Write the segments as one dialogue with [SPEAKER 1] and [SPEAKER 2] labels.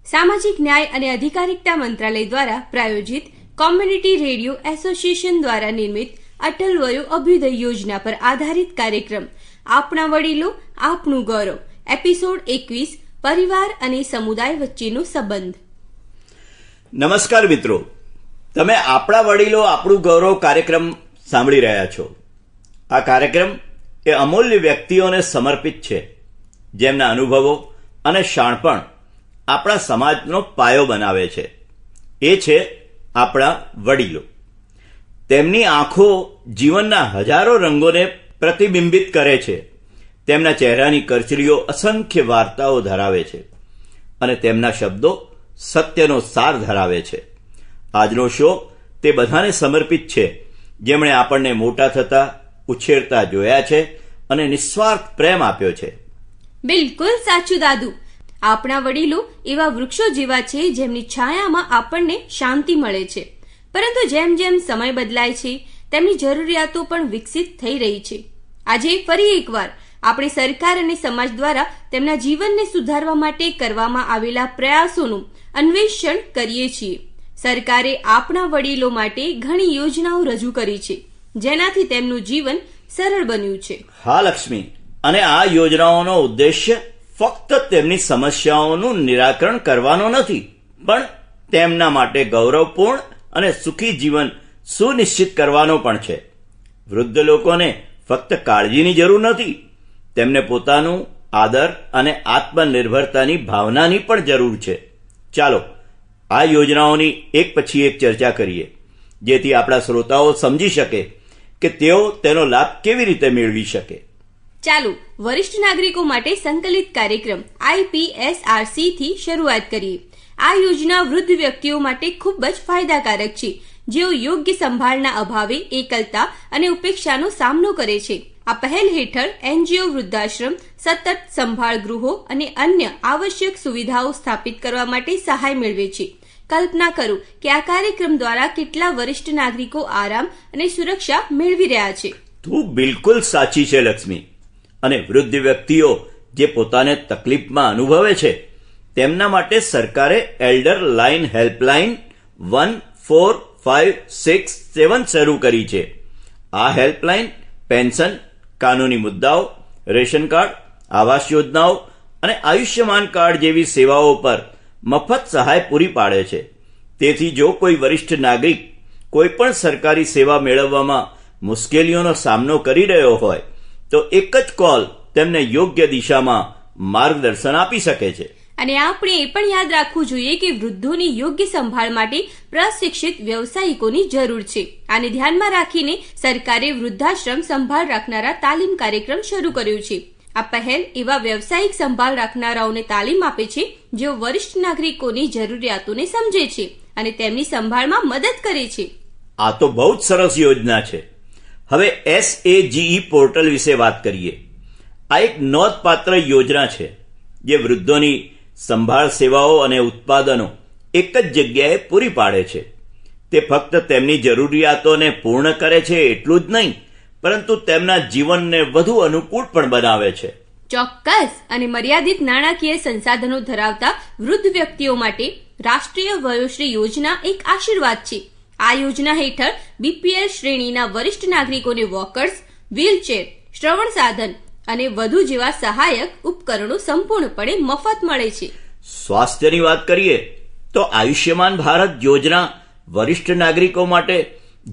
[SPEAKER 1] સામાજિક ન્યાય અને અધિકારિતા મંત્રાલય દ્વારા પ્રાયોજિત કોમ્યુનિટી રેડિયો એસોસિએશન દ્વારા નિર્મિત અટલ વયો અભ્યુદય યોજના પર આધારિત કાર્યક્રમ આપણા વડીલો આપનું ગૌરવ એપિસોડ 21 પરિવાર અને સમુદાય વચ્ચેનો સંબંધ.
[SPEAKER 2] નમસ્કાર મિત્રો, તમે આપણા વડીલો આપણું ગૌરવ કાર્યક્રમ સાંભળી રહ્યા છો. આ કાર્યક્રમ એ અમૂલ્ય વ્યક્તિઓને સમર્પિત છે જેમના અનુભવો અને શાણપણ આપણા સમાજનો પાયો બનાવે છે. એ છે આપણા વડીલો. તેમની આંખો જીવનના હજારો રંગોને પ્રતિબિંબિત કરે છે. તેમના ચહેરાની કરચલીઓ અસંખ્ય વાર્તાઓ ધરાવે છે અને તેમના શબ્દો સત્યનો સાર ધરાવે છે. આજનો શો તે બધાને સમર્પિત છે જેમણે આપણને મોટા થતા ઉછેરતા જોયા છે અને નિસ્વાર્થ પ્રેમ આપ્યો છે.
[SPEAKER 1] બિલકુલ સાચું દાદુ. આપણા વડીલો એવા વૃક્ષો જેવા છે જેમની છાયામાં આપણને શાંતિ મળે છે, પરંતુ જેમ જેમ સમય બદલાય છે તેમની જરૂરિયાતો પણ વિકસિત થઈ રહી છે. આજે ફરી એકવાર આપણે સરકાર અને સમાજ દ્વારા તેમના જીવનને સુધારવા માટે કરવામાં આવેલા પ્રયાસોનું અન્વેષણ કરીએ છીએ. સરકારે આપણા વડીલો માટે ઘણી યોજનાઓ રજૂ કરી છે જેનાથી તેમનું જીવન સરળ બન્યું છે.
[SPEAKER 2] હા લક્ષ્મી, અને આ યોજનાઓનો ઉદ્દેશ્ય ફક્ત તેમની સમસ્યાઓનું નિરાકરણ કરવાનો નથી, પણ તેમના માટે ગૌરવપૂર્ણ અને સુખી જીવન સુનિશ્ચિત કરવાનો પણ છે. વૃદ્ધ લોકોને ફક્ત કાળજીની જરૂર નથી, તેમને પોતાનું આદર અને આત્મનિર્ભરતાની ભાવનાની પણ જરૂર છે. ચાલો આ યોજનાઓની એક પછી એક ચર્ચા કરીએ, જેથી આપણા શ્રોતાઓ સમજી શકે કે તેઓ તેનો લાભ કેવી રીતે મેળવી શકે.
[SPEAKER 1] ચાલો વરિષ્ઠ નાગરિકો માટે સંકલિત કાર્યક્રમ IPSRC થી શરૂઆત કરીએ. આ યોજના વૃદ્ધ વ્યક્તિઓ માટે ખૂબ જ ફાયદાકારક છે જેઓ યોગ્ય સંભાળના અભાવે એકલતા અને ઉપેક્ષાનો સામનો કરે છે. આ પહેલ હેઠળ NGO વૃદ્ધાશ્રમ, સતત સંભાળ ગૃહો અને અન્ય આવશ્યક સુવિધાઓ સ્થાપિત કરવા માટે સહાય મેળવે છે. કલ્પના કરો કે આ કાર્યક્રમ દ્વારા કેટલા વરિષ્ઠ નાગરિકો આરામ અને સુરક્ષા મેળવી રહ્યા છે.
[SPEAKER 2] તું બિલકુલ સાચી છે લક્ષ્મી. અને વૃદ્ધ વ્યક્તિઓ જે પોતાને તકલીફમાં અનુભવે છે તેમના માટે સરકારે એલ્ડર લાઇન હેલ્પલાઇન 1456 શરૂ કરી છે. આ હેલ્પલાઇન પેન્શન, કાનૂની મુદ્દાઓ, રેશન કાર્ડ, આવાસ યોજનાઓ અને આયુષ્યમાન કાર્ડ જેવી સેવાઓ પર મફત સહાય પૂરી પાડે છે. તેથી જો કોઈ વરિષ્ઠ નાગરિક કોઈ પણ સરકારી સેવા મેળવવામાં મુશ્કેલીઓનો સામનો કરી રહ્યો હોય તો એક જ કોલ તેમને યોગ્ય દિશામાં માર્ગદર્શન આપી શકે છે.
[SPEAKER 1] અને આપણે એ પણ યાદ રાખવું જોઈએ કે વૃદ્ધોની યોગ્ય સંભાળ માટે પ્રશિક્ષિત વ્યવસાયિકોની જરૂર છે. આને ધ્યાનમાં રાખીને સરકારે વૃદ્ધાશ્રમ સંભાળ રાખનારા તાલીમ કાર્યક્રમ શરૂ કર્યો છે. આ પહેલ એવા વ્યવસાયિક સંભાળ રાખનારાઓને તાલીમ આપે છે જેઓ વરિષ્ઠ નાગરિકોની જરૂરિયાતોને સમજે છે અને તેમની સંભાળમાં મદદ કરે છે.
[SPEAKER 2] આ તો બહુ જ સરસ યોજના છે. હવે SAGE પોર્ટલ વિશે વાત કરીએ. આ એક નોંધપાત્ર યોજના છે જે વૃદ્ધોની સંભાળ સેવાઓ અને ઉત્પાદનો એક જ જગ્યાએ પૂરી પાડે છે. તે ફક્ત તેમની જરૂરિયાતોને પૂર્ણ કરે છે એટલું જ નહીં, પરંતુ તેમના જીવનને વધુ અનુકૂળ પણ બનાવે છે.
[SPEAKER 1] ચોક્કસ. અને મર્યાદિત નાણાકીય સંસાધનો ધરાવતા વૃદ્ધ વ્યક્તિઓ માટે રાષ્ટ્રીય વયોશ્રી યોજના એક આશીર્વાદ છે. આ યોજના હેઠળ BPL શ્રેણીના વરિષ્ઠ નાગરિકોને વોકર્સ, વ્હીલચેર, શ્રવણ સાધન અને વધુ જેવા સહાયક ઉપકરણો સંપૂર્ણપણે મફત મળે છે.
[SPEAKER 2] સ્વાસ્થ્યની વાત કરીએ તો આયુષ્યમાન ભારત યોજના વરિષ્ઠ નાગરિકો માટે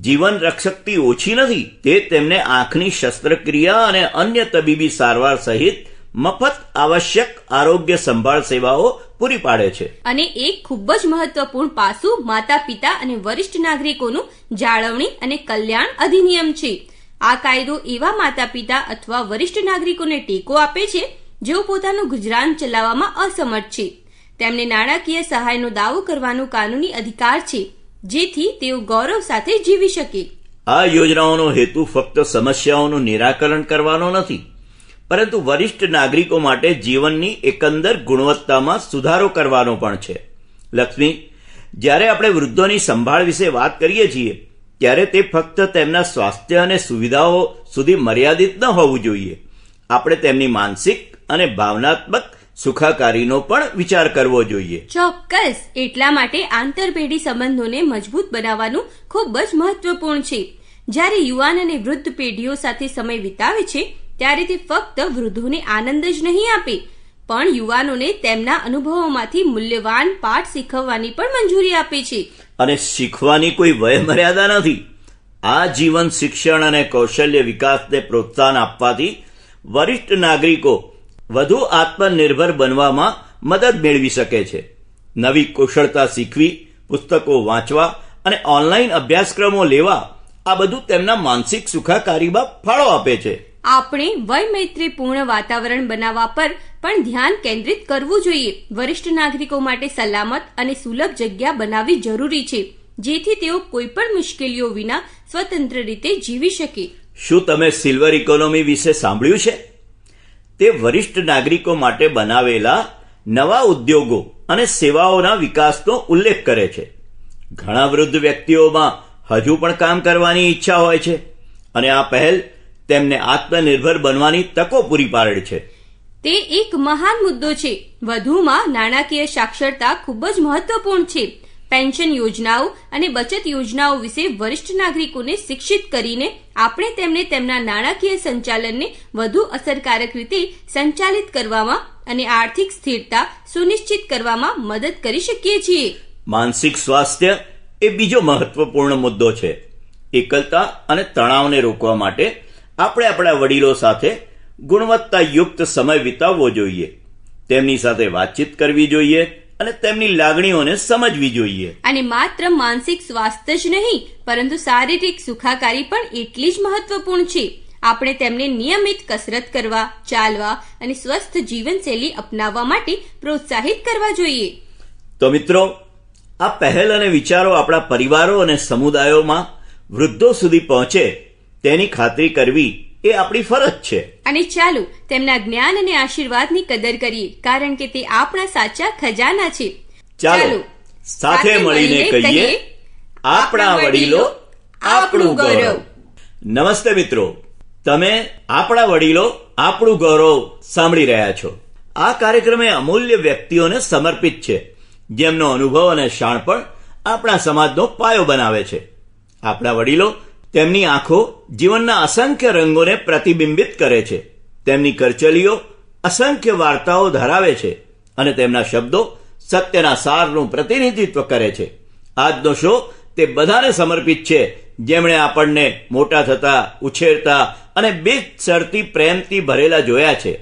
[SPEAKER 2] જીવન રક્ષકથી ઓછી નથી. તે તેમને આંખની શસ્ત્રક્રિયા અને અન્ય તબીબી સારવાર સહિત મફત આવશ્યક આરોગ્ય સંભાળ સેવાઓ પૂરી પાડે છે.
[SPEAKER 1] અને એક ખૂબ જ મહત્વપૂર્ણ પાસું માતા પિતા અને વરિષ્ઠ નાગરિકોનું જાળવણી અને કલ્યાણ અધિનિયમ છે. આ કાયદો એવા માતા પિતા અથવા વરિષ્ઠ નાગરિકોને ટેકો આપે છે જેઓ પોતાનું ગુજરાન ચલાવવામાં અસમર્થ છે. તેમને નાણાકીય સહાયનો દાવો કરવાનો કાનૂની અધિકાર છે જેથી તેઓ ગૌરવ સાથે જીવી શકે.
[SPEAKER 2] આ યોજનાઓનો હેતુ ફક્ત સમસ્યાઓનું નિરાકરણ કરવાનો નથી, પરંતુ વરિષ્ઠ નાગરિકો માટે જીવનની એકંદર ગુણવત્તામાં સુધારો કરવાનો પણ છે. લક્ષ્મી, જ્યારે આપણે વૃદ્ધોની સંભાળ વિશે વાત કરીએ છીએ ત્યારે તે ફક્ત તેમના સ્વાસ્થ્ય અને સુવિધાઓ સુધી મર્યાદિત ન હોવું જોઈએ. આપણે તેમની માનસિક અને ભાવનાત્મક સુખાકારીનો પણ વિચાર કરવો જોઈએ.
[SPEAKER 1] ચોક્કસ. એટલા માટે આંતરપેઢી સંબંધોને મજબૂત બનાવવાનું ખૂબ જ મહત્વપૂર્ણ છે. જ્યારે યુવાન અને વૃદ્ધ પેઢીઓ સાથે સમય વિતાવે છે ત્યારે તે ફક્ત વૃદ્ધોને આનંદ જ નહીં આપે, પણ યુવાનોને તેમના અનુભવોમાંથી મૂલ્યવાન પાઠ શીખવવાની પણ મંજૂરી આપે છે.
[SPEAKER 2] અને શીખવાની કોઈ વય મર્યાદા નથી. આ જીવન શિક્ષણ અને કૌશલ્ય વિકાસને પ્રોત્સાહન આપવાથી વરિષ્ઠ નાગરિકો વધુ આત્મનિર્ભર બનવામાં મદદ મેળવી શકે છે. નવી કુશળતા શીખવી, પુસ્તકો વાંચવા અને ઓનલાઈન અભ્યાસક્રમો લેવા, આ બધું તેમના માનસિક સુખાકારીમાં ફાળો આપે છે.
[SPEAKER 1] આપણે વયમૈત્રીપૂર્ણ વાતાવરણ બનાવવા પર પણ ધ્યાન કેન્દ્રિત કરવું જોઈએ. વરિષ્ઠ નાગરિકો માટે સલામત અને સુલભ જગ્યા બનાવવી જરૂરી છે, જેથી તેઓ કોઈ પણ મુશ્કેલીઓ વિના સ્વતંત્ર રીતે જીવી શકે.
[SPEAKER 2] શું તમે સિલ્વર ઇકોનોમી વિશે સાંભળ્યું છે? તે વરિષ્ઠ નાગરિકો માટે બનાવેલા નવા ઉદ્યોગો અને સેવાઓના વિકાસનો ઉલ્લેખ કરે છે. ઘણા વૃદ્ધ વ્યક્તિઓમાં હજુ પણ કામ કરવાની ઈચ્છા હોય છે અને આ પહેલ તેમને આત્મનિર્ભર બનવાની તકો પૂરી પાડે છે.
[SPEAKER 1] તે એક મહાન મુદ્દો છે. વધુમાં નાણાકીય સાક્ષરતા ખૂબ જ મહત્વપૂર્ણ છે. પેન્શન યોજનાઓ અને બચત યોજનાઓ વિશે વરિષ્ઠ નાગરિકોને શિક્ષિત કરીને આપણે તેમને તેમના નાણાકીય સંચાલનને વધુ અસરકારક રીતે સંચાલિત કરવામાં અને આર્થિક સ્થિરતા સુનિશ્ચિત કરવામાં મદદ કરી શકીએ છીએ.
[SPEAKER 2] માનસિક સ્વાસ્થ્ય એ બીજો મહત્વપૂર્ણ મુદ્દો છે. એકલતા અને તણાવને રોકવા માટે આપણે આપણા વડીલો સાથે ગુણવત્તાયુક્ત સમય વિતાવવો જોઈએ. તેમની સાથે વાતચીત કરવી જોઈએ અને તેમની લાગણીઓને સમજવી જોઈએ.
[SPEAKER 1] અને માત્ર માનસિક સ્વાસ્થ્ય જ નહીં, પરંતુ શારીરિક સુખાકારી પણ એટલી જ મહત્વપૂર્ણ છે. આપણે તેમને નિયમિત કસરત કરવા, ચાલવા અને સ્વસ્થ જીવનશૈલી અપનાવવા માટે પ્રોત્સાહિત કરવા જોઈએ.
[SPEAKER 2] તો મિત્રો, આ પહેલ અને વિચારો આપણા પરિવારો અને સમુદાયોમાં વૃદ્ધો સુધી પહોંચે તેની ખાતરી કરવી એ આપણી ફરજ છે.
[SPEAKER 1] અને ચાલો તેમના જ્ઞાન અને આશીર્વાદની કદર કરીએ, કારણ કે તે આપણા સાચા ખજાના છે.
[SPEAKER 2] ચાલો સાથે મળીને કહીએ, આપણા વડીલો આપણું ગૌરવ. નમસ્તે મિત્રો, તમે આપણા વડીલો આપણું ગૌરવ સાંભળી રહ્યા છો. આ કાર્યક્રમ અમૂલ્ય વ્યક્તિઓને સમર્પિત છે, જેમનો અનુભવ અને શાણપણ આપણા સમાજનો પાયો બનાવે છે. આપણા વડીલો તેમની આંખો જીવનના અસંખ્ય રંગોને પ્રતિબિંબિત કરે છે. તેમની કરચલીઓ અસંખ્ય વાર્તાઓ ધરાવે છે અને તેમના શબ્દો સત્યના સારનું પ્રતિનિધિત્વ કરે છે. આજનો શો તે બધાને સમર્પિત છે જેમણે આપણને મોટા થતા, ઉછેરતા અને બેસરતી પ્રેમથી ભરેલા જોયા છે.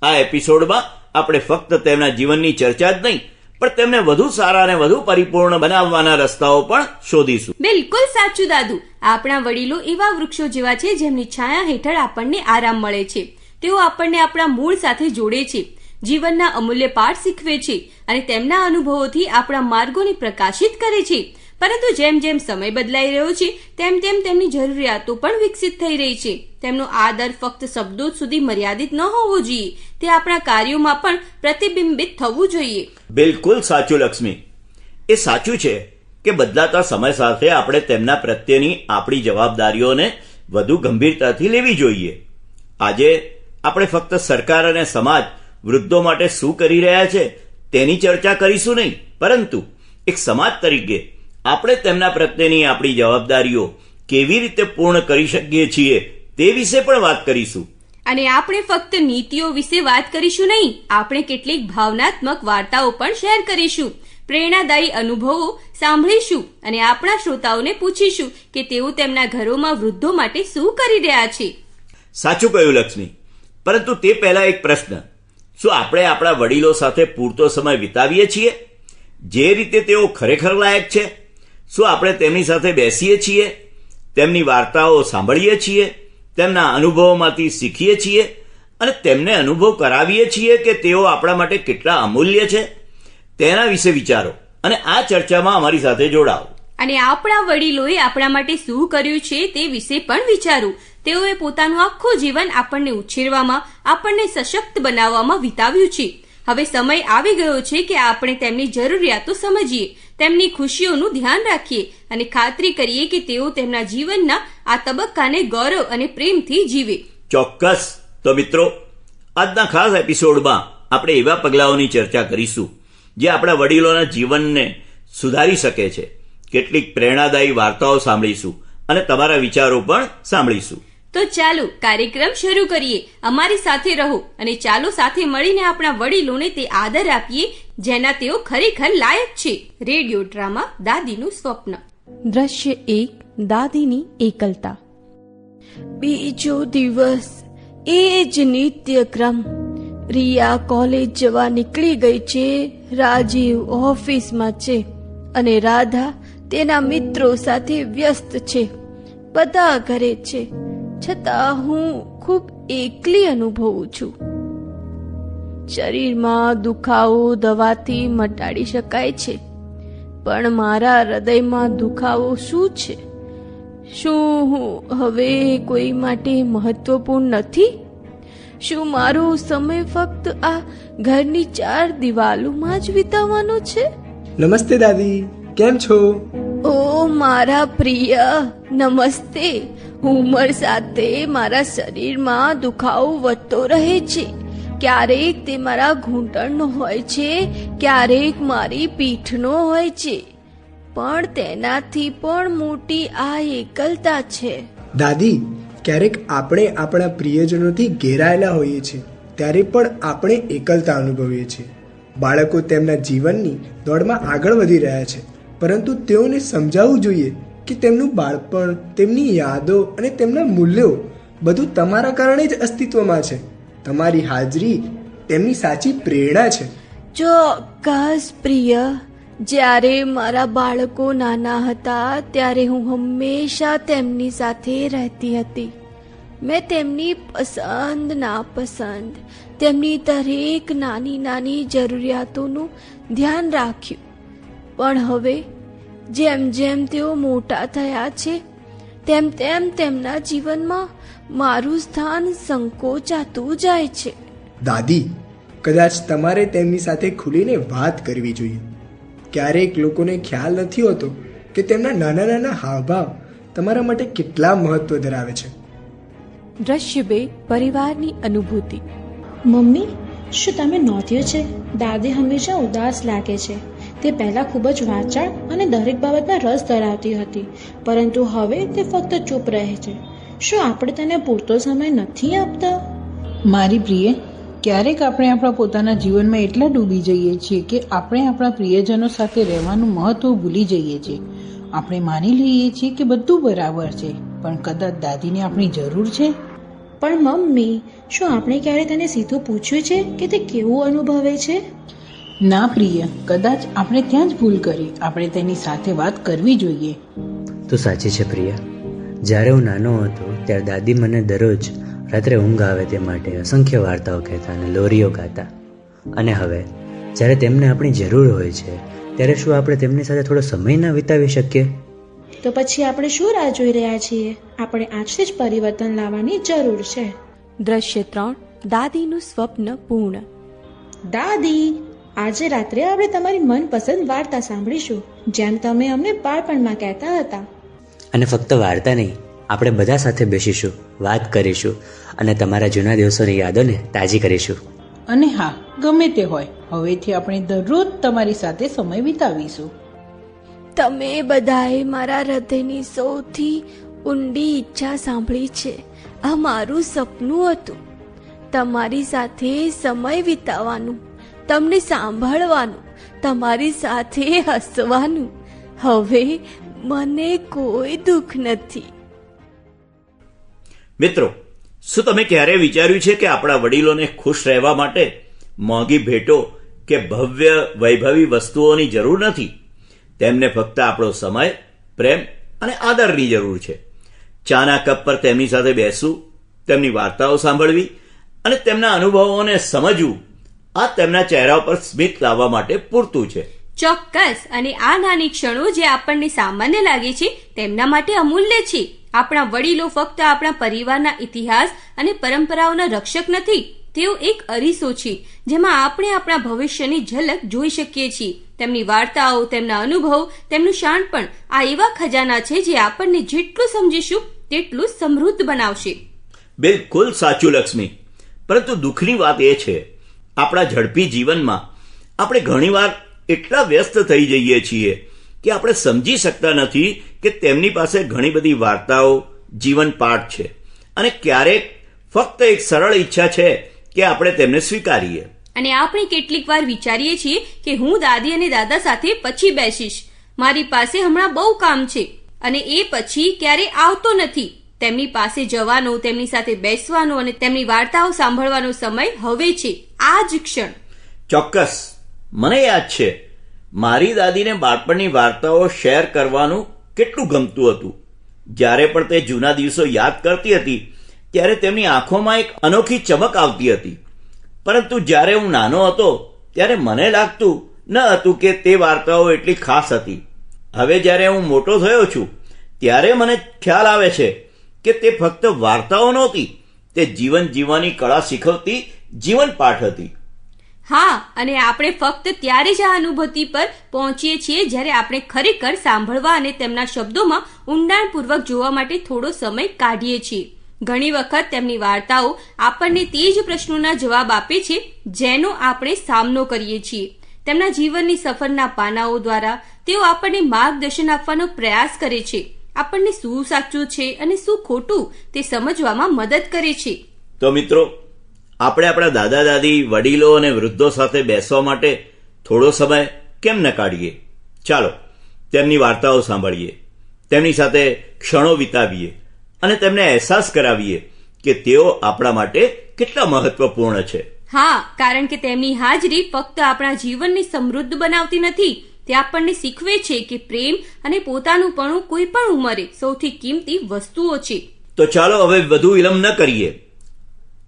[SPEAKER 2] આ એપિસોડમાં આપણે ફક્ત તેમના જીવનની ચર્ચા જ નહીં, પણ તેમને વધુ સારા અને વધુ પરિપૂર્ણ બનાવવાના રસ્તાઓ પણ શોધીશું.
[SPEAKER 1] બિલકુલ સાચું દાદુ. આપણા વડીલો એવા વૃક્ષો જેવા છે જેમની છાયા હેઠળ આપણને આરામ મળે છે. તેઓ આપણને આપણા મૂળ સાથે જોડે છે, જીવનના અમૂલ્ય પાઠ શીખવે છે અને તેમના અનુભવોથી આપણા માર્ગોને પ્રકાશિત કરે છે. પરંતુ જેમ જેમ સમય બદલાઈ રહ્યો છે તેમ તેમ તેમની જરૂરિયાતો પણ વિકસિત થઈ રહી છે. તેમનો આદર ફક્ત શબ્દો સુધી મર્યાદિત ન હોવો જોઈએ, તે આપણા કાર્યોમાં પણ પ્રતિબિંબિત થવું જોઈએ.
[SPEAKER 2] બિલકુલ સાચું લક્ષ્મી. એ સાચું છે કે બદલાતા સમય સાથે આપણે તેમના પ્રત્યેની આપણી જવાબદારીઓને વધુ ગંભીરતાથી લેવી જોઈએ. આજે આપણે ફક્ત સરકાર અને સમાજ વૃદ્ધો માટે શું કરી રહ્યા છે તેની ચર્ચા કરીશું નહીં, પરંતુ એક સમાજ તરીકે આપણે તેમના પ્રત્યેની આપણી જવાબદારીઓ કેવી રીતે પૂર્ણ કરી શકીએ છીએ તે વિશે પણ વાત કરીશું.
[SPEAKER 1] અને આપણે ફક્ત નીતિઓ વિશે વાત કરીશું નહીં, આપણે કેટલીક ભાવનાત્મક વાર્તાઓ પણ શેર કરીશું, પ્રેરણાદાયી અનુભવો સાંભળીશું અને આપણા શ્રોતાઓને પૂછીશું કે તેઓ તેમના ઘરોમાં વૃદ્ધો માટે શું કરી રહ્યા છે.
[SPEAKER 2] સાચું કહ્યું લક્ષ્મી. પરંતુ તે પહેલા એક પ્રશ્ન: શું આપણે આપણા વડીલો સાથે પૂરતો સમય વિતાવીએ છીએ જે રીતે તેઓ ખરેખર લાયક છે? શું આપણે તેમની સાથે બેસીએ છીએ, તેમની વાર્તાઓ સાંભળીએ છીએ, તેમના અનુભવોમાંથી શીખીએ છીએ અને તેમને અનુભવ કરાવીએ છીએ કે તેઓ આપણા માટે કેટલા અમૂલ્ય છે? તેના વિશે વિચારો અને આ ચર્ચામાં અમારી સાથે જોડાઓ.
[SPEAKER 1] અને આપણા વડીલોએ આપણા માટે શું કર્યું છે તે વિશે પણ વિચારો. તેઓએ પોતાનું આખું જીવન આપણને ઉછેરવામાં, આપણને સશક્ત બનાવવામાં વિતાવ્યું છે. હવે સમય આવી ગયો છે કે આપણે તેમની જરૂરિયાતો સમજીએ, તેમની ખુશીઓનું ધ્યાન રાખીએ અને ખાતરી કરીએ કે તેઓ તેમના જીવનના આ તબક્કાને ગૌરવ અને પ્રેમથી જીવે.
[SPEAKER 2] ચોક્કસ. તો મિત્રો, આજના ખાસ એપિસોડમાં આપણે એવા પગલાઓની ચર્ચા કરીશું જે આપણા વડીલોના જીવનને સુધારી શકે છે. કેટલીક પ્રેરણાદાયી વાર્તાઓ સાંભળીશું અને તમારા વિચારો પણ સાંભળીશું.
[SPEAKER 1] તો ચાલો કાર્યક્રમ શરૂ કરીએ. અમારી સાથે રહો અને ચાલો સાથે મળીને આપણા વડીલોને તે આદર આપીએ જેના તેઓ ખરેખર લાયક છે. રેડિયો ડ્રામા દાદીનું સ્વપ્ન.
[SPEAKER 3] દ્રશ્ય 1. દાદીની એકલતા. બીજો દિવસ, એ જ નિત્યક્રમ. રિયા કોલેજ જવા નીકળી ગઈ છે, રાજીવ ઓફિસમાં છે અને રાધા તેના મિત્રો સાથે વ્યસ્ત છે. બધા ઘરે છે, છતાં હું ખૂબ એકલી અનુભવું છું. શરીરમાં દુખાવો દવાથી મટાડી શકાય છે, પણ મારા હૃદયમાં દુખાવો શું છે? શું હું હવે કોઈ માટે મહત્વપૂર્ણ નથી? શું મારો સમય ફક્ત આ ઘરની 4 દિવાલોમાં જ વિતાવવાનો છે?
[SPEAKER 4] નમસ્તે દાદી, કેમ છો?
[SPEAKER 3] ઓ મારા પ્રિય, નમસ્તે. ઉંમર સાથે મારા શરીરમાં દુખાવો વધતો રહે છે. ક્યારેક તે મારા ઘૂંટણનો હોય છે, ક્યારેક મારી પીઠનો હોય છે, પણ તેનાથી પણ મોટી આ એકલતા છે.
[SPEAKER 4] દાદી, ક્યારેક આપણે આપણા પ્રિયજનોથી ઘેરાયેલા હોઈએ છીએ, ત્યારે પણ આપણે એકલતા અનુભવીએ છીએ. બાળકો તેમના જીવનની દોડમાં આગળ વધી રહ્યા છે, પરંતુ તેઓને સમજાવવું જોઈએ કે તેમનું બાળપણ, તેમની યાદો અને તેમના મૂલ્યો બધું તમારા કારણે જ અસ્તિત્વમાં છે. તમારી હાજરી તેમની સાચી પ્રેરણા છે.
[SPEAKER 3] ચોક્કસ પ્રિય. જ્યારે મારા બાળકો નાના હતા ત્યારે હું હંમેશા તેમની સાથે રહેતી હતી. મેં તેમની પસંદ નાપસંદ, તેમની દરેક નાની નાની જરૂરિયાતોનું ધ્યાન રાખ્યું. પણ હવે જેમ જેમ તેઓ મોટા થયા છે તેમ તેમ તેમના જીવનમાં મારું સ્થાન સંકોચાતું જાય છે.
[SPEAKER 4] દાદી, કદાચ તમારે તેમની સાથે ખુલીને વાત કરવી જોઈએ. ક્યારેક લોકોને ખ્યાલ નથી હોતો કે તેમના નાના નાના હાવભાવ તમારા માટે કેટલા મહત્વ ધરાવે છે.
[SPEAKER 3] દ્રશ્ય 2. પરિવારની અનુભૂતિ.
[SPEAKER 5] મમ્મી, શું તમે નોંધ્યું છે? દાદી હંમેશા ઉદાસ લાગે છે. તે પહેલાં ખૂબ જ વાચાળ અને દરેક બાબતમાં રસ ધરાવતી હતી, પરંતુ હવે તે ફક્ત ચૂપ રહે છે. શું આપણે તેને પૂરતો સમય નથી આપતા?
[SPEAKER 6] મારી પ્રિય, ક્યારેક આપણે આપણા પોતાના જીવનમાં એટલા ડૂબી જઈએ છીએ કે આપણે આપણા પ્રિયજનો સાથે રહેવાનું મહત્વ ભૂલી જઈએ છીએ. આપણે માની લઈએ છીએ કે બધું બરાબર છે, પણ કદાચ દાદીને આપણી જરૂર છે.
[SPEAKER 5] પણ મમ્મી, શું આપણે ક્યારે તેને સીધું પૂછ્યું છે કે તે કેવું અનુભવે છે?
[SPEAKER 6] ના પ્રિય, કદાચ આપણે ત્યાં જ ભૂલ કરી. આપણે તેની સાથે વાત કરવી જોઈએ.
[SPEAKER 7] તો સાચી છે પ્રિયા. જ્યારે હું નાનો હતો ત્યારે દાદી મને દરરોજ રાત્રે ઊંઘ આવે તે માટે અસંખ્ય વાર્તાઓ કહેતા અને લોરીઓ ગાતા. અને હવે જ્યારે તેમને આપણી જરૂર હોય છે ત્યારે શું આપણે તેમની સાથે થોડો સમય ના વિતાવી શકીએ?
[SPEAKER 5] તો પછી આપણે શું રાહ જોઈ રહ્યા છીએ? આપણે આજથી જ પરિવર્તન લાવવાની જરૂર છે.
[SPEAKER 3] દ્રશ્ય 3. દાદીનું સ્વપ્ન પૂર્ણ.
[SPEAKER 5] દાદી, આજે રાત્રે આપણે તમારી મનપસંદ વાર્તા સાંભળીશું, જેમ તમે અમને બાળપણમાં કહેતા હતા.
[SPEAKER 7] અને ફક્ત વાર્તા નહીં, આપણે બધા સાથે બેસીશું, વાત કરીશું અને તમારા જૂના દિવસોની યાદોને તાજી કરીશું.
[SPEAKER 6] અને હા, ગમે તે હોય, હવેથી આપણે દરરોજ તમારી સાથે સમય વિતાવીશું.
[SPEAKER 3] તમે બધાએ મારા હૃદયની સૌથી ઊંડી ઈચ્છા સાંભળી છે. આ મારું સપનું હતું, તમારી સાથે સમય વિતાવવાનું, તમને સાંભળવાનું, તમારી સાથે હસવાનું. હવે મને કોઈ દુઃખ નથી.
[SPEAKER 2] મિત્રો, શું તમે ક્યારે વિચાર્યું છે કે આપણા વડીલોને ખુશ રહેવા માટે મોંઘી ભેટો કે ભવ્ય વૈભવી વસ્તુઓની જરૂર નથી? તેમને ફક્ત આપણો સમય, પ્રેમ અને આદરની જરૂર છે. ચાના કપ પર તેમની સાથે બેસવું, તેમની વાર્તાઓ સાંભળવી અને તેમના અનુભવોને સમજવું, આ તેમના ચહેરા પર સ્મિત લાવવા માટે પૂરતું છે.
[SPEAKER 1] ચોક્કસ. અને આ નાની ક્ષણો જે આપણને સામાન્ય લાગે છે તેમના માટે અમૂલ્ય છે. આપણા વડીલો ફક્ત આપણા પરિવારના ઇતિહાસ અને પરંપરાઓના રક્ષક નથી, તેઓ એક અરીસો છે જેમાં આપણે આપણા ભવિષ્યની ઝલક જોઈ શકીએ છીએ. તેમની વાર્તાઓ, તેમના અનુભવ, તેમનું શાણપણ આ એવા ખજાના છે જે આપણને જેટલું સમજીશું તેટલું સમૃદ્ધ બનાવશે.
[SPEAKER 2] બિલકુલ સાચું લક્ષ્મી. પરંતુ દુઃખની વાત એ છે, આપણા ઝડપી જીવનમાં આપણે ઘણીવાર એટલા વ્યસ્ત થઈ જઈએ છીએ કે આપણે સમજી શકતા નથી કે તેમની પાસે ઘણી બધી વાર્તાઓ, જીવન પાઠ છે, અને ક્યારેક ફક્ત એક સરળ ઈચ્છા છે કે આપણે તેમને સ્વીકારીએ.
[SPEAKER 1] અને આપણે કેટલીક વાર વિચારીએ છીએ કે હું દાદી અને દાદા સાથે પછી બેસીશ, મારી પાસે હમણાં બહુ કામ છે, અને એ પછી ક્યારે આવતો નથી. તેમની પાસે જવાનો, તેમની સાથે બેસવાનો અને તેમની વાર્તાઓ સાંભળવાનો સમય હવે છે, આ જ ક્ષણ.
[SPEAKER 2] ચોક્કસ, મને યાદ છે મારી દાદીને બાળપણની વાર્તાઓ શેર કરવાનું કેટલું ગમતું હતું. જ્યારે પણ તે જૂના દિવસો યાદ કરતી હતી ત્યારે તેમની આંખોમાં એક અનોખી ચમક આવતી હતી. પરંતુ જ્યારે હું નાનો હતો ત્યારે મને લાગતું ન હતું કે તે વાર્તાઓ એટલી ખાસ હતી. હવે જ્યારે હું મોટો થયો છું ત્યારે મને ખ્યાલ આવે છે કે તે ફક્ત વાર્તાઓ નહોતી, તે જીવન જીવવાની કળા શીખવતી જીવન પાઠ હતી.
[SPEAKER 1] હા, અને આપણે ફક્ત ત્યારે જ આ અનુભૂતિ પર પહોંચીએ છીએ જ્યારે આપણે ખરેખર સાંભળવા અને તેમના શબ્દોમાં ઊંડાણપૂર્વક જોવા માટે થોડો સમય કાઢીએ છીએ. ઘણી વખત તેમની વાર્તાઓ આપણને તે જ પ્રશ્નોના જવાબ આપે છે જેનો આપણે સામનો કરીએ છીએ. તેમના જીવનની સફરના પાનાઓ દ્વારા તેઓ આપણને માર્ગદર્શન આપવાનો પ્રયાસ કરે છે, આપણને શું સાચું છે અને શું ખોટું તે સમજવામાં મદદ કરે છે.
[SPEAKER 2] તો મિત્રો, આપણે આપણા દાદા દાદી, વડીલો અને વૃદ્ધો સાથે બેસવા માટે થોડો સમય કેમ ન કાઢીએ? ચાલો તેમની વાર્તાઓ સાંભળીએ, તેમની સાથે ક્ષણો વિતાવીએ અને તેમને અહેસાસ કરાવીએ કે તેઓ આપણા માટે કેટલા મહત્વપૂર્ણ છે.
[SPEAKER 1] હા, કારણ કે તેમની હાજરી ફક્ત આપણા જીવનને સમૃદ્ધ બનાવતી નથી, તે આપણને શીખવે છે કે પ્રેમ અને પોતાનુંપણું કોઈ પણ ઉંમરે સૌથી કિંમતી વસ્તુઓ છે.
[SPEAKER 2] તો ચાલો હવે વધુ વિલંબ ન કરીએ.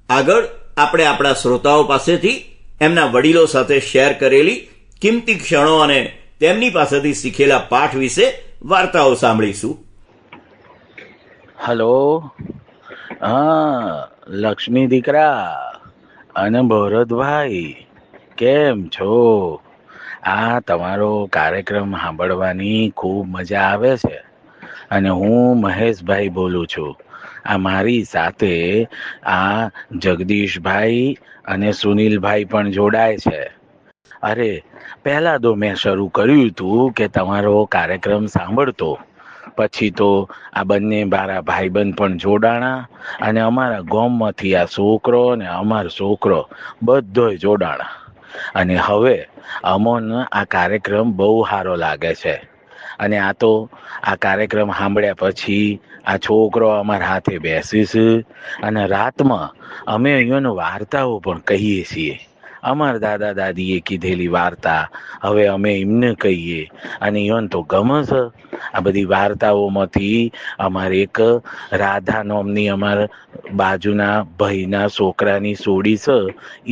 [SPEAKER 2] આગળ આપણે આપણા શ્રોતાઓ પાસેથી એમના વડીલો સાથે શેર કરેલી કિંમતી ક્ષણો અને તેમની પાસેથી શીખેલા પાઠ વિશે વાર્તાઓ સાંભળીશું.
[SPEAKER 8] હલો, હા લક્ષ્મી દીકરા અને ભરતભાઈ, કેમ છો? આ તમારો કાર્યક્રમ સાંભળવાની ખૂબ મજા આવે છે. અને હું મહેશભાઈ બોલું છું. આ મારી સાથે આ જગદીશભાઈ અને સુનિલભાઈ પણ જોડાય છે. અરે પહેલા તો મેં શરૂ કર્યું હતું કે તમારો કાર્યક્રમ સાંભળતો, પછી તો આ બંને મારા ભાઈબંધ પણ જોડાણા અને અમારા ગામમાંથી આ છોકરો ને અમારો છોકરો બધોય જોડાણા. અને હવે અમોને આ કાર્યક્રમ બહુ સારો લાગે છે. અને આ તો આ કાર્યક્રમ સાંભળ્યા પછી આ છોકરો અમારા હાથે બેસીશ અને રાતમાં અમે અહીંયાનો વાર્તાઓ પણ કહીએ છીએ. અમારા દાદા દાદીએ કીધેલી વાર્તા હવે અમે એમને કહીએ અને એને તો ગમે છે. આ બધી વાર્તાઓમાંથી અમારે એક રાધા નામની અમારા બાજુના ભાઈના છોકરાની સોડી છે,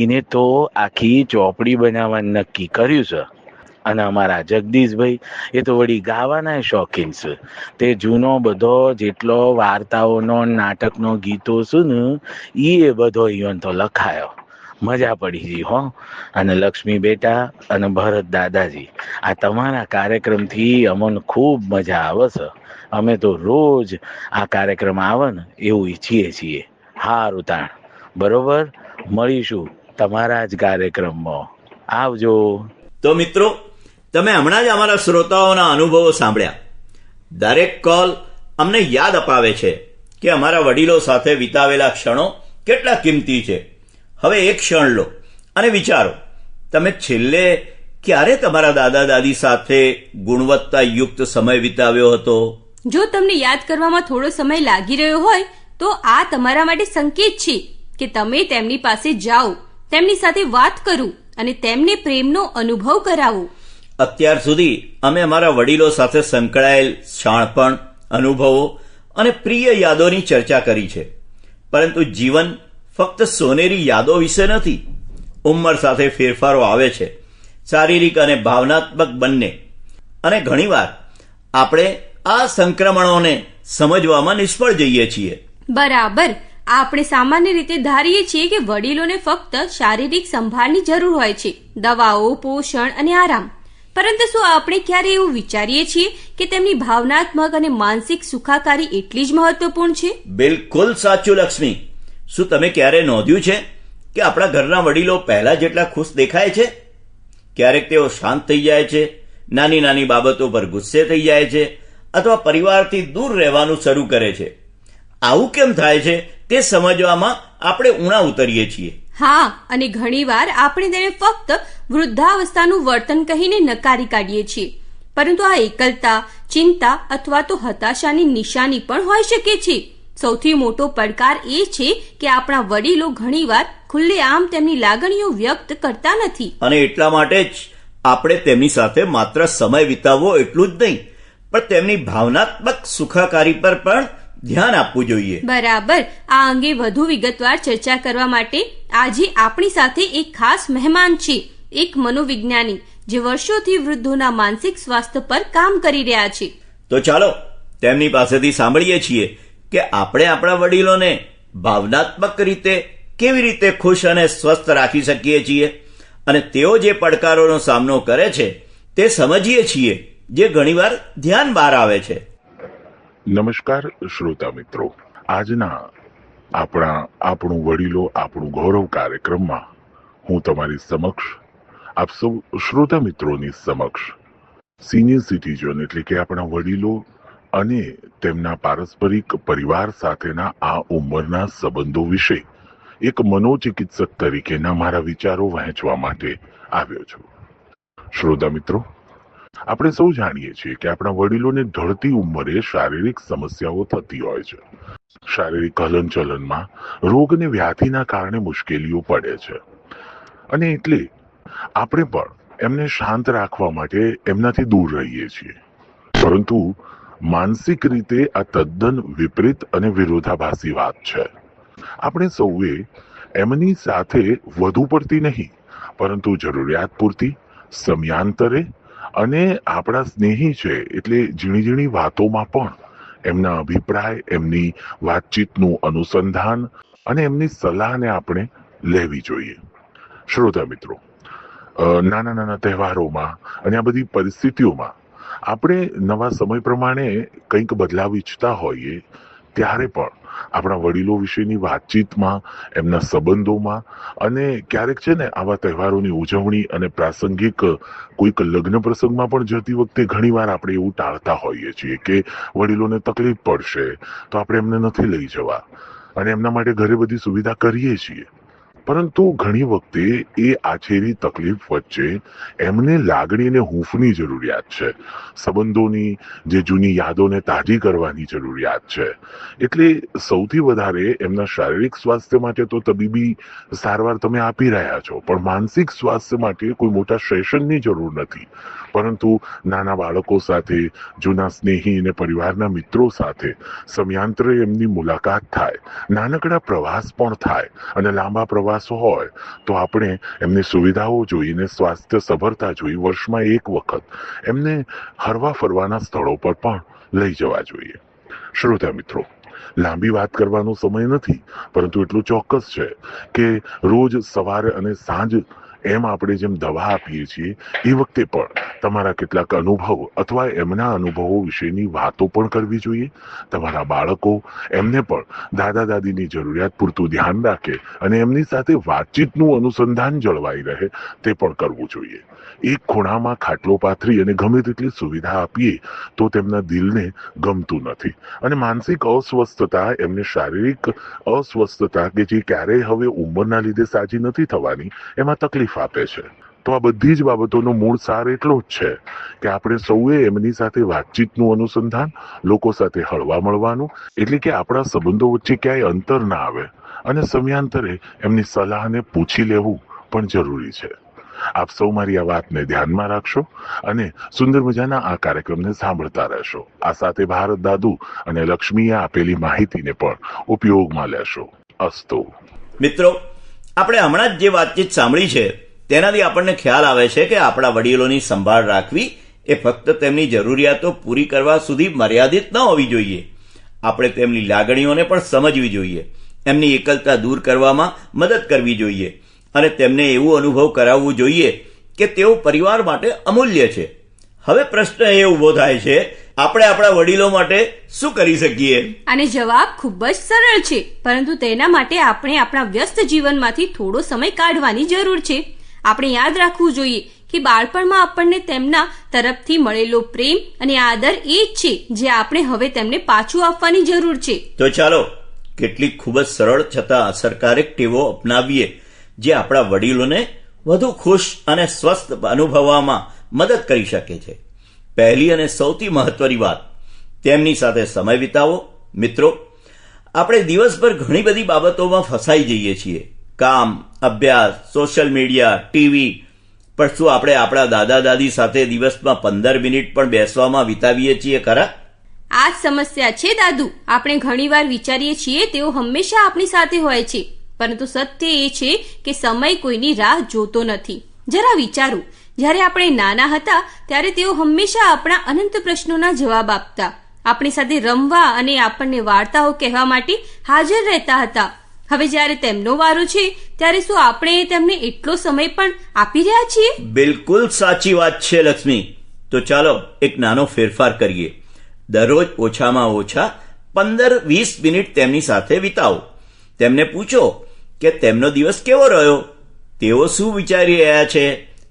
[SPEAKER 8] એને તો આખી ચોપડી બનાવવાનું નક્કી કર્યું છે. અને અમારા જગદીશભાઈ એ તો વળી ગાવાના શોખીન છે. તે જૂનો બધો જેટલો વાર્તાઓનો નાટકનો ગીતો છે ને એ બધો એને તો લખાયો. મજા પડી ગઈ હો. અને લક્ષ્મી બેટા અને ભરત દાદાજી, આ તમારા કાર્યક્રમથી અમને ખૂબ મજા આવે છે. અમે તો રોજ આ કાર્યક્રમ આવે ને એવું ઈચ્છીએ છીએ. હારું તાણ, બરોબર, મળીશું તમારા જ કાર્યક્રમમાં. આવજો.
[SPEAKER 2] તો મિત્રો, તમે હમણાં જ અમારા શ્રોતાઓના અનુભવો સાંભળ્યા. દરેક કોલ અમને યાદ અપાવે છે કે અમારા વડીલો સાથે વિતાવેલા ક્ષણો કેટલા કિંમતી છે. હવે એક ક્ષણ લો અને વિચારો, તમે છેલ્લે ક્યારે તમારા દાદા દાદી સાથે ગુણવત્તાયુક્ત સમય વિતાવ્યો હતો?
[SPEAKER 1] જો તમને યાદ કરવામાં થોડો સમય લાગી રહ્યો હોય તો આ તમારા માટે સંકેત છે કે તમે તેમની પાસે જાઓ, તેમની સાથે વાત કરો અને તેમને પ્રેમનો અનુભવ કરાવો.
[SPEAKER 2] અત્યાર સુધી અમે અમારા વડીલો સાથે સંકળાયેલ શાણપણ, અનુભવો અને પ્રિય યાદોની ચર્ચા કરી છે. પરંતુ જીવન ફક્ત સોનેરી યાદો વિશે નથી. ઉંમર સાથે ફેરફારો આવે છે, શારીરિક અને ભાવનાત્મક બંને. અને ઘણીવાર આપણે આ સંક્રમણોને સમજવામાં નિષ્ફળ જઈએ છીએ.
[SPEAKER 1] બરાબર. આપણે સામાન્ય રીતે ધારીએ છીએ કે વડીલોને ફક્ત શારીરિક સંભાળની જરૂર હોય છે, દવાઓ, પોષણ અને આરામ. પરંતુ શું આપણે ક્યારે એવું વિચારીએ છીએ કે તેમની ભાવનાત્મક અને માનસિક સુખાકારી એટલી જ મહત્વપૂર્ણ છે?
[SPEAKER 2] બિલકુલ સાચું લક્ષ્મી. શું તમે ક્યારે નોંધ્યું છે કે આપણા ઘરના વડીલો પહેલા જેટલા ખુશ દેખાય છે? ક્યારેક તેઓ શાંત થઈ જાય છે, નાની નાની બાબતો પર ગુસ્સે થઈ જાય છે, અથવા પરિવારથી દૂર રહેવાનું શરૂ કરે છે. આવું કેમ થાય છે તે સમજવામાં આપણે ઊણા ઉતરીએ છીએ.
[SPEAKER 1] હા, અને ઘણીવાર આપણે તેને ફક્ત વૃદ્ધાવસ્થાનું વર્તન કહીને નકારી કાઢીએ છીએ. પરંતુ આ એકલતા, ચિંતા અથવા તો હતાશાની નિશાની પણ હોઈ શકે છે. સૌથી મોટો પડકાર એ છે કે આપણા વડીલો ઘણીવાર ખુલ્લેઆમ તેમની લાગણીઓ વ્યક્ત કરતા નથી.
[SPEAKER 2] અને એટલા માટે જ આપણે તેમની સાથે માત્ર સમય વિતાવવો એટલું જ નહીં, પણ તેમની ભાવનાત્મક સુખાકારી પર પણ ધ્યાન આપવું જોઈએ.
[SPEAKER 1] બરાબર. આ અંગે વધુ વિગતવાર ચર્ચા કરવા માટે આજે આપણી સાથે એક ખાસ મહેમાન છે, એક મનોવિજ્ઞાની જે વર્ષોથી વૃદ્ધોના માનસિક સ્વાસ્થ્ય પર કામ કરી રહ્યા છે.
[SPEAKER 2] તો ચાલો તેમની પાસેથી સાંભળીએ છીએ કે આપણે આપણા વડીલોને ભાવનાત્મક રીતે કેવી રીતે ખુશ અને સ્વસ્થ રાખી શકીએ છીએ, અને તેઓ જે પડકારોનો સામનો કરે છે તે સમજીએ છીએ જે ઘણીવાર ધ્યાન બહાર આવે છે.
[SPEAKER 9] નમસ્કાર શ્રોતા મિત્રો, આજના આપણું વડીલો આપણું ગૌરવ કાર્યક્રમમાં હું તમારી સમક્ષ, આપ સૌ શ્રોતા મિત્રોની સમક્ષ સિનિયર સિટીઝન એટલે કે આપણા વડીલો અને તેમના પારસ્પરિક પરિવાર સાથેના આ ઉંમરના સંબંધો વિશે એક મનોચિકિત્સક તરીકેના મારા વિચારો વહેંચવા માટે આવ્યો છું. શ્રોતા મિત્રો, આપણે સૌ જાણીએ છીએ કે આપણા વડીલોને ઢળતી ઉંમરે શારીરિક સમસ્યાઓ થતી હોય છે. શારીરિક હલનચલનમાં રોગ અને વ્યાધિના કારણે મુશ્કેલીઓ પડે છે, અને એટલે આપણે પણ એમને શાંત રાખવા માટે એમનાથી દૂર રહીએ છીએ. પરંતુ માનસિક રીતે આ તદ્દન વિપરીત અને વિરોધાભાસી વાત છે. આપણે સૌએ એમની સાથે વધુ પડતી નહીં, પરંતુ જરૂરિયાત પૂરતી, સમયાંતરે અને આપણા સ્નેહી છે એટલે ઝીણી ઝીણી વાતોમાં પણ એમના અભિપ્રાય, એમની વાતચીતનું અનુસંધાન અને એમની સલાહને આપણે લેવી જોઈએ. શ્રોતા મિત્રો, નાના નાના તહેવારોમાં અને આ બધી પરિસ્થિતિઓમાં આપણે નવા સમય પ્રમાણે કંઈક બદલાવ ઈચ્છતા હોઈએ ત્યારે પણ આપણા વડીલો વિશેની વાતચીતમાં, એમના સંબંધોમાં, અને ક્યારેક છે ને આવા તહેવારોની ઉજવણી અને પ્રાસંગિક કોઈક લગ્ન પ્રસંગમાં પણ જતી વખતે ઘણીવાર આપણે એવું ટાળતા હોઈએ છીએ કે વડીલોને તકલીફ પડશે તો આપણે એમને નથી લઈ જવા, અને એમના માટે ઘરે બધી સુવિધા કરીએ છીએ. પરંતુ ઘણી વખતે એ આછેરી તકલીફ વચ્ચે એમને લાગણી અને હૂંફની જરૂરિયાત છે, સંબંધોની જે જૂની યાદોને તાજી કરવાની જરૂરિયાત છે. એટલે સૌથી વધારે એમના શારીરિક સ્વાસ્થ્ય માટે તો તબીબી સારવાર તમે આપી રહ્યા છો, પણ માનસિક સ્વાસ્થ્ય માટે કોઈ મોટા સેશનની જરૂર નથી, પરંતુ નાના બાળકો સાથે, જૂના સ્નેહી અને પરિવારના મિત્રો સાથે સમયાંતરે એમની મુલાકાત થાય, નાનકડા પ્રવાસ પણ થાય, અને લાંબા પ્રવાસો હોય તો આપણે એમની સુવિધાઓ જોઈને, સ્વાસ્થ્ય સભરતા જોઈ વર્ષમાં એક વખત એમને હરવા ફરવાના સ્થળો પર પણ લઈ જવા જોઈએ. શ્રોતા મિત્રો, લાંબી વાત કરવાનો સમય નથી, પરંતુ એટલું ચોક્કસ છે કે રોજ સવારે અને સાંજ એમ આપણે જેમ દવા આપીએ છીએ એ વખતે પણ તમારા કેટલાક અનુભવ અથવા એમના અનુભવો વિશેની વાતો પણ કરવી જોઈએ. તમારા બાળકો એમને પણ દાદા દાદીની જરૂરિયાત પૂરતું ધ્યાન રાખે અને એમની સાથે વાતચીતનું અનુસંધાન જળવાઈ રહે તે પણ કરવું જોઈએ. એક ખૂણામાં ખાટલો પાથરી અને ગમે તેટલી સુવિધા આપીએ તો તેમના દિલને ગમતું નથી, અને માનસિક અસ્વસ્થતા, એમને શારીરિક અસ્વસ્થતા કે જે ક્યારેય હવે ઉંમરના લીધે સાજી નથી થવાની, એમાં તકલીફ આપે છે. તો આ બધી જ બાબતોનો મૂળ સાર એટલો જ છે કે આપણે સૌએ એમની સાથે વાતચીતનું અનુસંધાન, લોકો સાથે હળવા મળવાનું, એટલે કે આપણા સંબંધો વચ્ચે ક્યાંય અંતર ના આવે, અને સમયાંતરે એમની સલાહને પૂછી લેવું પણ જરૂરી છે. આપ સૌ મારી આ વાતને ધ્યાનમાં રાખશો અને સુંદર મજાના આ કાર્યક્રમને સાંભળતા રહેશો. આ સાથે ભારત દાદુ અને લક્ષ્મીએ આપેલી માહિતીને પણ ઉપયોગમાં લેશો. અસ્તુ.
[SPEAKER 2] મિત્રો, આપણે હમણાં જ જે વાતચીત સાંભળી છે તેનાથી આપણને ખ્યાલ આવે છે કે આપણા વડીલોની સંભાળ રાખવી એ ફક્ત તેમની જરૂરિયાતો પૂરી કરવા સુધી મર્યાદિત ન હોવી જોઈએ. આપણે તેમની લાગણીઓને પણ સમજવી જોઈએ, એમની એકલતા દૂર કરવામાં મદદ કરવી જોઈએ, અને તેમને એવું અનુભવ કરાવવું જોઈએ કે તેઓ પરિવાર માટે અમૂલ્ય છે. હવે પ્રશ્ન એ ઉભો થાય છે, આપણે આપણા વડીલો માટે શું કરી શકીએ?
[SPEAKER 1] અને જવાબ ખૂબ જ સરળ છે, પરંતુ તેના માટે આપણે આપણા વ્યસ્ત જીવનમાંથી થોડો સમય કાઢવાની જરૂર છે. આપણે યાદ રાખવું જોઈએ કે બાળપણમાં આપણને તેમના તરફથી મળેલો પ્રેમ અને આદર એ જ છે જે આપણે હવે તેમને પાછું આપવાની જરૂર છે.
[SPEAKER 2] તો ચાલો કેટલીક ખૂબ જ સરળ છતાં અસરકારક ટેવો અપનાવીએ જે આપણા વડીલોને વધુ ખુશ અને સ્વસ્થ અનુભવવામાં મદદ કરી શકે છે. પહેલી અને સૌથી મહત્વની વાત, તેમની સાથે સમય વિતાવો. મિત્રો, આપણે દિવસભર ઘણી બધી બાબતોમાં ફસાઈ જઈએ છીએ. કામ, અભ્યાસ, સોશિયલ મીડિયા, ટીવી. પણ શું આપણે આપણા દાદા દાદી સાથે દિવસમાં 15 મિનિટ પણ બેસવામાં વિતાવીએ છીએ ખરા?
[SPEAKER 1] આ જ સમસ્યા છે દાદુ. આપણે ઘણીવાર વિચારીએ છીએ તેઓ હંમેશા આપણી સાથે હોય છે, પરંતુ સત્ય એ છે કે સમય કોઈની રાહ જોતો નથી. જરા વિચારો, જ્યારે આપણે નાના હતા ત્યારે તેઓ હંમેશા આપણા અનંત પ્રશ્નોના જવાબ આપતા, આપણી સાથે રમવા અને આપણને વાર્તાઓ કહેવા માટે હાજર રહેતા હતા. હવે જ્યારે તેમનો વારો છે ત્યારે શું આપણે તેમને એટલો સમય પણ આપી રહ્યા છીએ?
[SPEAKER 2] બિલકુલ સાચી વાત છે લક્ષ્મી. તો ચાલો એક નાનો ફેરફાર કરીએ. દરરોજ ઓછામાં ઓછા 15-20 મિનિટ તેમની સાથે વિતાવો. તેમને પૂછો કે તેમનો દિવસ કેવો રહ્યો, તેઓ શું વિચારી રહ્યા છે.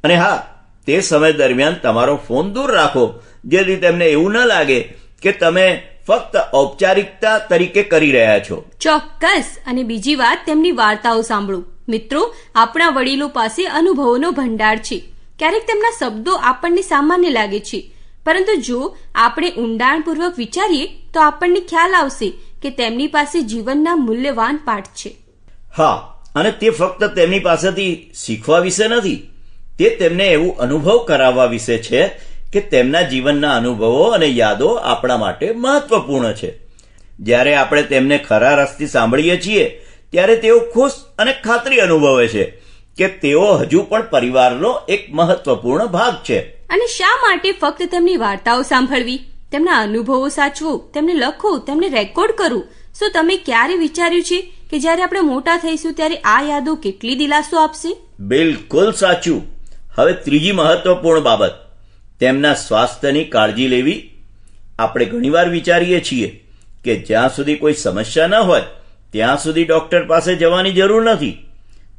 [SPEAKER 2] અને હા, તે સમય દરમિયાન તમારો ફોન દૂર રાખો, જેથી તેમને એવું ન લાગે કે તમે ફક્ત ઔપચારિકતા તરીકે કરી રહ્યા છો.
[SPEAKER 1] ચોક્કસ. અને બીજી વાત, તેમની વાર્તાઓ સાંભળો. મિત્રો, આપણા વડીલો પાસે અનુભવોનો ભંડાર છે. ક્યારેક તેમના શબ્દો આપણને સામાન્ય લાગે છે, પરંતુ જો આપણે ઊંડાણપૂર્વક વિચારીએ તો આપણને ખ્યાલ આવશે કે તેમની પાસે જીવનના મૂલ્યવાન પાઠ છે.
[SPEAKER 2] હા, અને તે ફક્ત તેમની પાસેથી શીખવા વિશે નથી, તે તેમને એવું અનુભવ કરાવવા વિશે છે કે તેમના જીવનના અનુભવો અને યાદો આપણા માટે મહત્વપૂર્ણ છે. જ્યારે આપણે તેમને ખરા રસથી સાંભળીએ છીએ ત્યારે તેઓ ખુશ અને ખાતરી અનુભવે છે કે તેઓ હજુ પણ પરિવારનો એક મહત્વપૂર્ણ ભાગ છે.
[SPEAKER 1] અને શા માટે ફક્ત તેમની વાર્તાઓ સાંભળવી? તેમના અનુભવો સાચવો, તેમને લખો, તેમને રેકોર્ડ કરો. શું તમે ક્યારે વિચાર્યું છે કે જ્યારે આપણે મોટા થઈશું ત્યારે આ યાદો કેટલી દિલાસો આપશે?
[SPEAKER 2] બિલકુલ સાચું. હવે ત્રીજી મહત્વપૂર્ણ બાબત, તેમના સ્વાસ્થ્યની કાળજી લેવી. આપણે ઘણીવાર વિચારીએ છીએ કે જ્યાં સુધી કોઈ સમસ્યા ન હોય ત્યાં સુધી ડોક્ટર પાસે જવાની જરૂર નથી,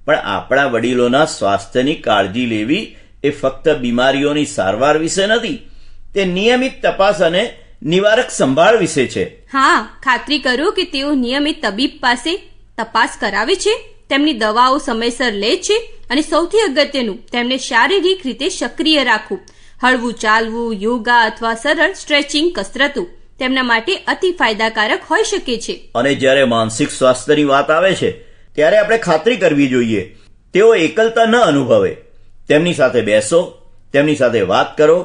[SPEAKER 2] પણ આપણા વડીલોના સ્વાસ્થ્યની કાળજી લેવી એ ફક્ત બીમારીઓની સારવાર વિશે નથી, તે નિયમિત તપાસ અને નિવારક સંભાળ વિશે છે.
[SPEAKER 1] હા, ખાતરી કરો કે તેઓ નિયમિત તબીબ પાસે તપાસ કરાવે છે, તેમની દવાઓ સમયસર લે છે, અને સૌથી અગત્યનું, તેમને શારીરિક રીતે સક્રિય રાખવું. હળવું ચાલવું, યોગા અથવા સરળ સ્ટ્રેચિંગ કસરતો તેમના માટે અતિ ફાયદાકારક હોઈ શકે છે.
[SPEAKER 2] અને જ્યારે માનસિક સ્વાસ્થ્યની વાત આવે છે ત્યારે આપણે ખાતરી કરવી જોઈએ તેઓ એકલતા ન અનુભવે. તેમની સાથે બેસો, તેમની સાથે વાત કરો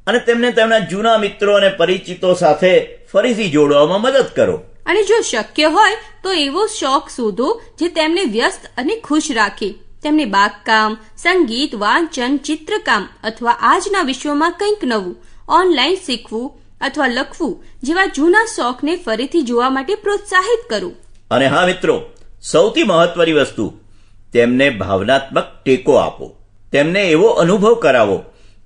[SPEAKER 2] અને તેમને તેમના જૂના મિત્રો અને પરિચિતો સાથે ફરીથી જોડવામાં મદદ કરો.
[SPEAKER 1] અને જો શક્ય હોય તો એવો શોખ શોધો જે તેમને વ્યસ્ત અને ખુશ રાખે. તેમને બાગકામ, સંગીત, વાંચન, ચિત્રકામ અથવા આજના વિશ્વમાં કંઈક નવું ઓનલાઈન શીખવું અથવા લખવું જેવા જૂના શોખને ફરીથી જોવા માટે પ્રોત્સાહિત કરો.
[SPEAKER 2] અને હા મિત્રો, સૌથી મહત્વની વસ્તુ, તેમને ભાવનાત્મક ટેકો આપો. તેમને એવો અનુભવ કરાવો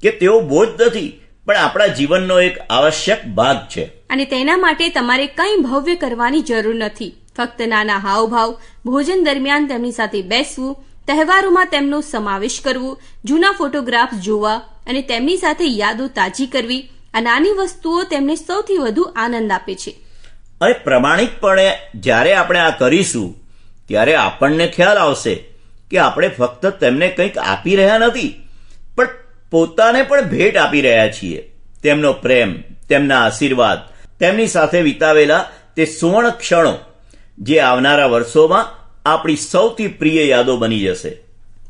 [SPEAKER 2] કે તેઓ બોજ નથી પણ આપણા જીવનનો એક આવશ્યક ભાગ છે.
[SPEAKER 1] અને તેના માટે તમારે કંઈ ભવ્ય કરવાની જરૂર નથી. ફક્ત નાના હાવભાવ, ભોજન દરમિયાન તેમની સાથે બેસવું, તહેવારોમાં તેમનો સમાવેશ કરવો, જૂના ફોટોગ્રાફ્સ જોવા અને તેમની સાથે યાદો તાજી કરવી. આ નાની વસ્તુઓ તેમને સૌથી વધુ આનંદ આપે છે.
[SPEAKER 2] અને પ્રમાણિકપણે જ્યારે આપણે આ કરીશું ત્યારે આપણને ખ્યાલ આવશે કે આપણે ફક્ત તેમને કંઈક આપી રહ્યા નથી, પણ પોતાને પણ ભેટ આપી રહ્યા છીએ. તેમનો પ્રેમ, તેમના આશીર્વાદ, તેમની સાથે વિતાવેલા તે સુવર્ણ ક્ષણો જે આવનારા વર્ષોમાં આપણી સૌથી પ્રિય યાદો બની જશે.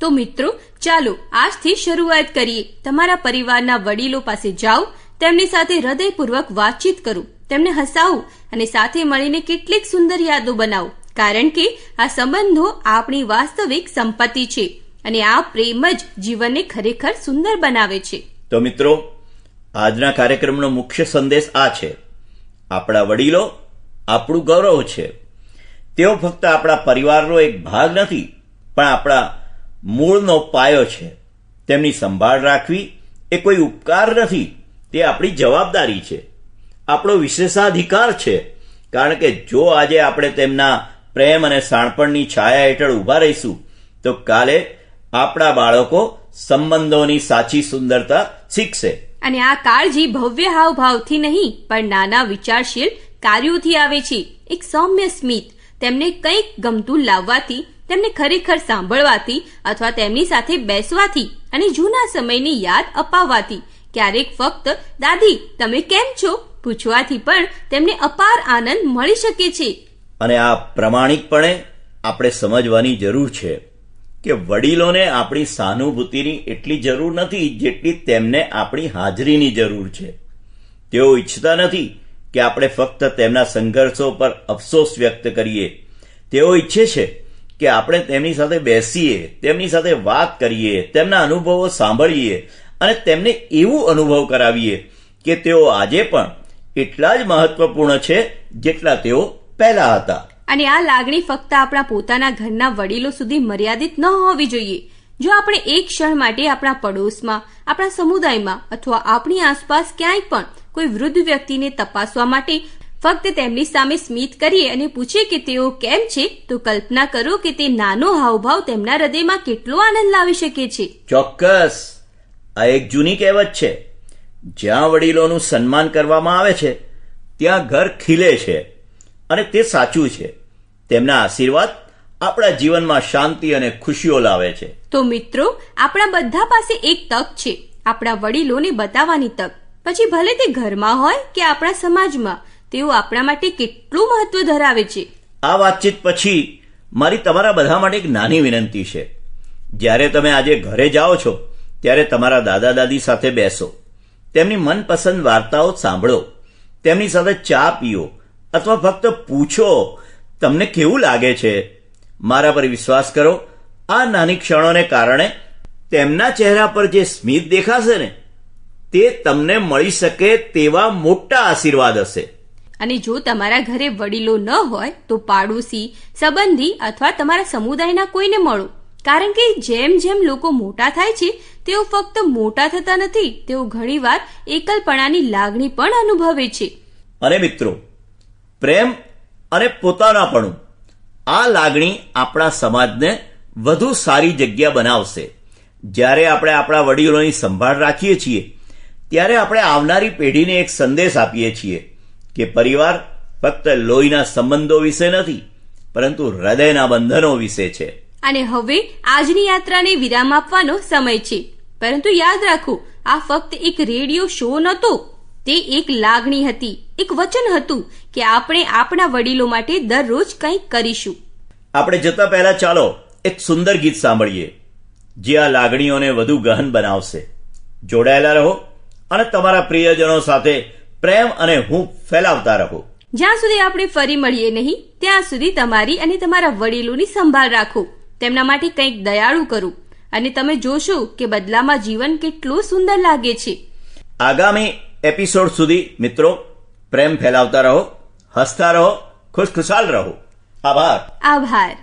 [SPEAKER 1] તો મિત્રો, ચાલો આજથી શરૂઆત કરીએ. તમારા પરિવારના વડીલો પાસે જાઓ, તેમની સાથે હૃદયપૂર્વક વાતચીત કરો, તેમને હસાવો અને સાથે મળીને કેટલીક સુંદર યાદો બનાવો. કારણ કે આ સંબંધો આપણી વાસ્તવિક સંપત્તિ છે અને આ પ્રેમ જ જીવનને ખરેખર સુંદર બનાવે છે.
[SPEAKER 2] તો મિત્રો, આજના કાર્યક્રમનો મુખ્ય સંદેશ આ છે, આપણા વડીલો આપણું ગૌરવ છે. તેઓ ફક્ત આપણા પરિવારનો એક ભાગ નથી પણ આપણા મૂળનો પાયો છે. તેમની સંભાળ રાખવી એ કોઈ ઉપકાર નથી, તે આપણી જવાબદારી છે, આપણો વિશેષાધિકાર છે. કારણ કે જો આજે આપણે તેમના પ્રેમ અને શાણપણની છાયા હેઠળ ઊભા રહીશું તો કાલે આપણા બાળકો સંબંધોની સાચી સુંદરતા શીખશે.
[SPEAKER 1] અને આ કાળજી ભવ્ય હાવભાવથી નહીં પણ નાના વિચારશીલ કાર્યોથી આવે છે. એક સૌમ્ય સ્મિત, તેમને કંઈક ગમતું લાવવાથી, તેમને ખરેખર સાંભળવાથી અથવા તેમની સાથે બેસવાથી અને જૂના સમયની યાદ અપાવવાથી, ક્યારેક ફક્ત દાદી તમે કેમ છો પૂછવાથી પણ તેમને અપાર આનંદ મળી શકે છે.
[SPEAKER 2] અને આ પ્રમાણિકપણે આપણે સમજવાની જરૂર છે કે વડીલોને આપણી સહાનુભૂતિની એટલી જરૂર નથી જેટલી તેમને આપણી હાજરીની જરૂર છે. તેઓ ઈચ્છતા નથી કે આપણે ફક્ત તેમના સંઘર્ષો પર અફસોસ વ્યક્ત કરીએ. તેઓ ઈચ્છે છે કે આપણે તેમની સાથે બેસીએ, તેમની સાથે વાત કરીએ, તેમના અનુભવો સાંભળીએ અને તેમને એવું અનુભવ કરાવીએ કે તેઓ આજે પણ એટલા જ મહત્વપૂર્ણ છે જેટલા તેઓ પહેલા હતા.
[SPEAKER 1] અને આ લાગણી ફક્ત આપણા પોતાના ઘરના વડીલો સુધી મર્યાદિત ન હોવી જોઈએ. જો આપણે એક ક્ષણ માટે આપણા પડોશમાં, આપણા સમુદાયમાં અથવા આપણી આસપાસ ક્યાંય પણ કોઈ વૃદ્ધ વ્યક્તિને તપાસવા માટે ફક્ત તેમની સામે સ્મિત કરીએ અને પૂછીએ કે તેઓ કેમ છે, તો કલ્પના કરો કે તે નાનો હાવભાવ તેમના હૃદયમાં કેટલો આનંદ લાવી શકે છે.
[SPEAKER 2] ચોક્કસ. આ એક જૂની કહેવત છે, જ્યાં વડીલોનું સન્માન કરવામાં આવે છે ત્યાં ઘર ખીલે છે. અને તે સાચું છે. તેમના આશીર્વાદ આપણા જીવનમાં શાંતિ અને ખુશીઓ લાવે છે.
[SPEAKER 1] તો મિત્રો, આપણા બધા પાસે એક તક છે, આપણા વડીલોને બતાવવાની તક. પછી ભલે તે ઘરમાં હોય કે આપણા સમાજમાં, તેઓ આપણા માટે કેટલું મહત્વ ધરાવે છે.
[SPEAKER 2] આ વાતચીત પછી મારી તમારા બધા માટે એક નાની વિનંતી છે. જ્યારે તમે આજે ઘરે જાઓ છો ત્યારે તમારા દાદા દાદી સાથે બેસો, તેમની મનપસંદ વાર્તાઓ સાંભળો, તેમની સાથે ચા પીઓ અથવા ફક્ત પૂછો તમને કેવું લાગે છે. મારા પર વિશ્વાસ કરો, આ નાની ક્ષણોને કારણે તેમના ચહેરા પર જે સ્મિત દેખાશે ને, તે તમને મળી શકે તેવા મોટા આશીર્વાદ હશે.
[SPEAKER 1] અને જો તમારા ઘરે વડીલો ન હોય તો પાડોશી, સંબંધી અથવા તમારા સમુદાયના કોઈને મળો. કારણ કે જેમ જેમ લોકો મોટા થાય છે તેઓ ફક્ત મોટા થતા નથી, તેઓ ઘણીવાર એકલપણાની લાગણી પણ અનુભવે છે.
[SPEAKER 2] અને મિત્રો, પ્રેમ અને પોતાનાપણું, આ લાગણી આપણા સમાજને વધુ સારી જગ્યા બનાવશે. જ્યારે આપણે આપણા વડીલોની સંભાળ રાખીએ છીએ ત્યારે આપણે આવનારી પેઢીને એક સંદેશ આપીએ છીએ કે પરિવાર ફક્ત લોહીના સંબંધો વિશે નથી પરંતુ હૃદયના બંધનો વિશે છે.
[SPEAKER 1] અને હવે આજની યાત્રાને વિરામ આપવાનો સમય છે. પરંતુ યાદ રાખો, આ ફક્ત એક રેડિયો શો નહોતો, તે એક લાગણી હતી, એક વચન હતું કે આપણે આપણા વડીલો માટે દરરોજ કંઈક કરીશું.
[SPEAKER 2] આપણે જતા પહેલા ચાલો એક સુંદર ગીત સાંભળીએ જે આ લાગણીઓને વધુ ગહન બનાવશે. જોડાયેલા રહો અને તમારા પ્રિયજનો સાથે પ્રેમ અને હૂંફ ફેલાવતા રહો.
[SPEAKER 1] જ્યાં સુધી આપણે ફરી મળીએ નહીં ત્યાં સુધી તમારી અને તમારા વડીલોની સંભાળ રાખો, તેમના માટે કંઈક દયાળુ કરો અને તમે જોશો કે બદલામાં જીવન કેટલું સુંદર લાગે છે.
[SPEAKER 2] આગામી એપિસોડ સુધી મિત્રો, પ્રેમ ફેલાવતા રહો, હસતા રહો, ખુશખુશાલ રહો. આભાર.
[SPEAKER 1] આભાર.